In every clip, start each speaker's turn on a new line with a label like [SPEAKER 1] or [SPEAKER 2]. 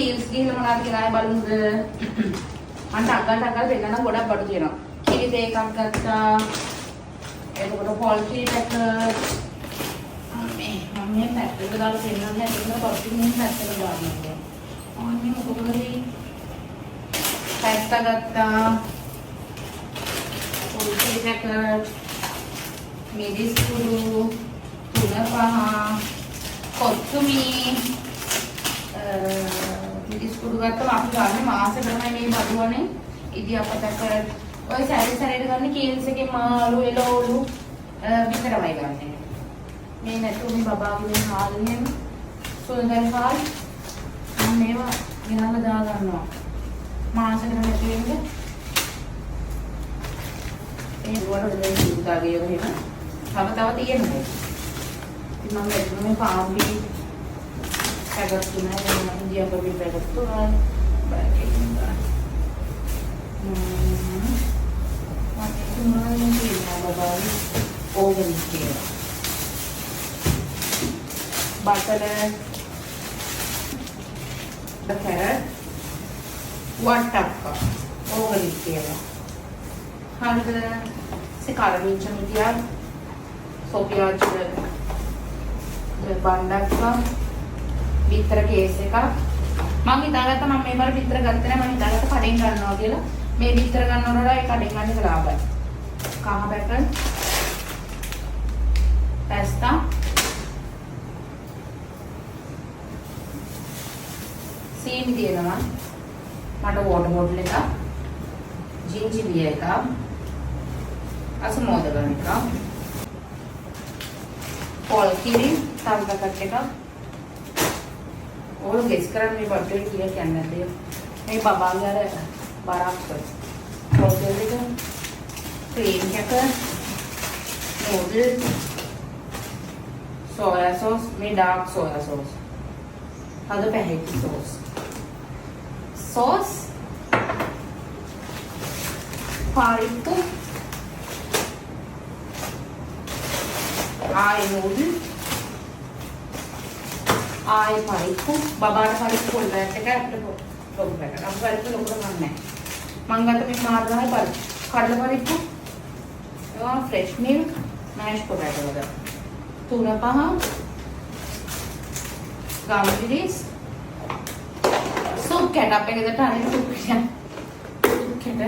[SPEAKER 1] Heels ගිහලා මොනවද කියලා ආයෙ බලමුද? මන්ට අගල් දෙන්න ගොඩක් බඩු තියෙනවා. කිරි දෙකක් ගත්තා. එතකොට පොල්ට්‍රි පැකට් මේ පැකට් එක දාලා දෙන්නන්නේ ඒක පොල්ට්‍රි පැකට් එක දාන්න. ඔන්නේ මොකද පැස්තා ගත්තා. පොල්ට්‍රි පැකට් මිරිස් කුඩු තුන පහ කොත්තුමි මිරිස් කුඩු ගත්තම අපි ගන්න මාසෙකටම මේ බඩුවනේ ඉදියාපතක ඔය සැරේට ගන්න කීල්ස් එකේ මාළු එළවලු විතරමයි ගන්න. මේ නැතුව මේ බබාගේ හාල්නේ සුන්දර හාල් මම මේවා ගෙනල්ලා දා ගන්නවා. මාසෙකට නැති වෙන්නේ ඒ වල දෙන්නේ උදාගේ එහෙම තව තියෙනවා. ඉතින් මම එතන පාම්බි පැකට් තුනයි මම ඉන්දියාපු පැකට් තුනයි බෑග් එකක් ගන්න. මම කියනවා බබාලි ඕගනික් කියලා. බටර් carrot වට්ටක්ක ඕගනික් කියලා. හරිද? sekarang dia Sophia බණ්ඩක්ක විතර කේස් එකක් මම හිතාගත්තා මම මේ බර විතර ගත්තේ නැහැ මම හිතාගත්තා කඩෙන් ගන්නවා කියලා මේ විතර ගන්නවල ඒ කඩෙන් ගන්න එක ලාභයි කහ පැකට් පැස්තා සීනි දෙනවා මට වෝටර් බෝටල් එකක් ජින්ජිබිය එකක් අසමෝදගන එකක් පොල් කිරි තව පැකට් එකක් ඕක ගෙස් කරන්න මේ බටර් කියලා කියන්නේ නැද්ද මේ බබාගේ අර බරක් පොල් කිරි එක ක්‍රීම් එක නූඩල් සෝයා සෝස් මේ ඩාර්ක් සෝයා සෝස් හද පැහැති සෝස් පාරිප්පු ආයි නූඩල් ආයි පරිප්පු බබාට පරිප්පු පොල් බෑග් එක අපිට ලොකු පැකට් අපිට පරිප්පු ලොකු ගන්න නැහැ මං ගත්ත මේ මාර්ගායි කඩල පරිප්පු ඒවා ෆ්‍රෙෂ් මිල්ක් මෑෂ් පොටැටෝ වල තුන පහ ගාම්බිරිස් සුප් කැටප් එකකට අනිත් සුප් කැට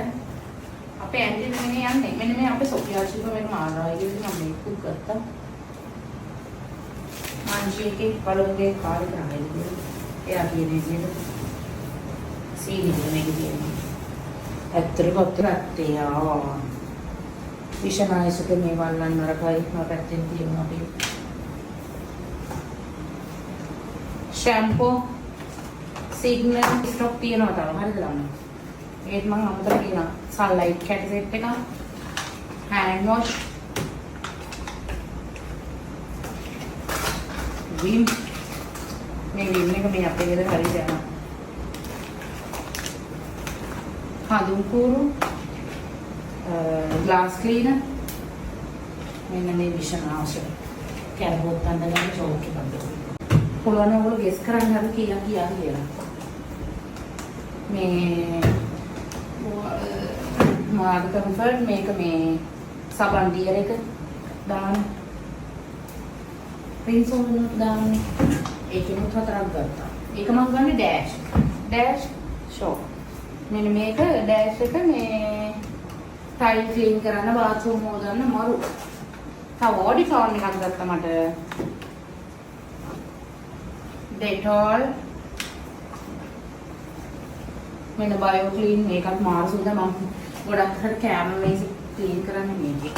[SPEAKER 1] අපේ ඇන්ටි මෙන්න යන්නේ මෙන්න මේ අපේ සොෆියා චිප වෙන මාර්ගායි කියලා මම මේක ගත්තා मानसिके पलोगे काल कराएंगे ये आप ये दीजिए सीनी देने के लिए अत्र पत्र आते हैं विषनाय सुके में वाला नरकाई ना पैसे नहीं होना भी शैम्पू सिग्नल स्टॉक तीन होता है हर जगह एक मंग हम तो किया सनलाइट कैट का हैंड वॉश विम मैं विम ने कभी यहाँ पे इधर खरीद जाना हादुमकूरू ग्लास क्लीनर मैंने नहीं विषण आवश्यक क्या बहुत अंदर में शौक के बंदे पुराना वो गैस कराने वाले किया मैं मार्ग कंफर्ट में साबुन दिया एक दान प्रिंस ओवन दान एक में थोड़ा तरह करता एक मंगा में डैश शो मैंने मेक डैश का मैं टाइल क्लीन कराना बाथरूम होता ना मारू था बॉडी फ्लॉर निकाल करता मटे डेटॉल मैंने बायो क्लीन मेकअप मार सुधा मम बड़ा खड़ कैमरा में से क्लीन कराने में भी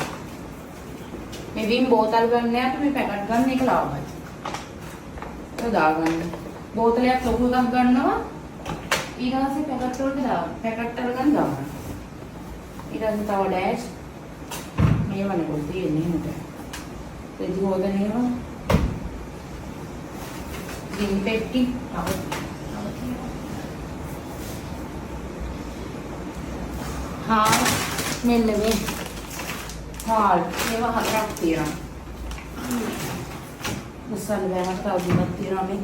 [SPEAKER 1] मैं विम बोतल गन्ने तो मैं पैकेट गन निकला हुआ तो दागन बोतल या लोगों का गन्ना इधर से पैकेट तोड़ के दाग पैकेट तोड़ गन दाग इधर से तावा डैश मैं वाले बोलती है नहीं होता तो जो होता नहीं हो जिन पेटी हाँ मिल में हाल ये वहाँ रखती रहा मुसल वहाँ का भी मत रहा में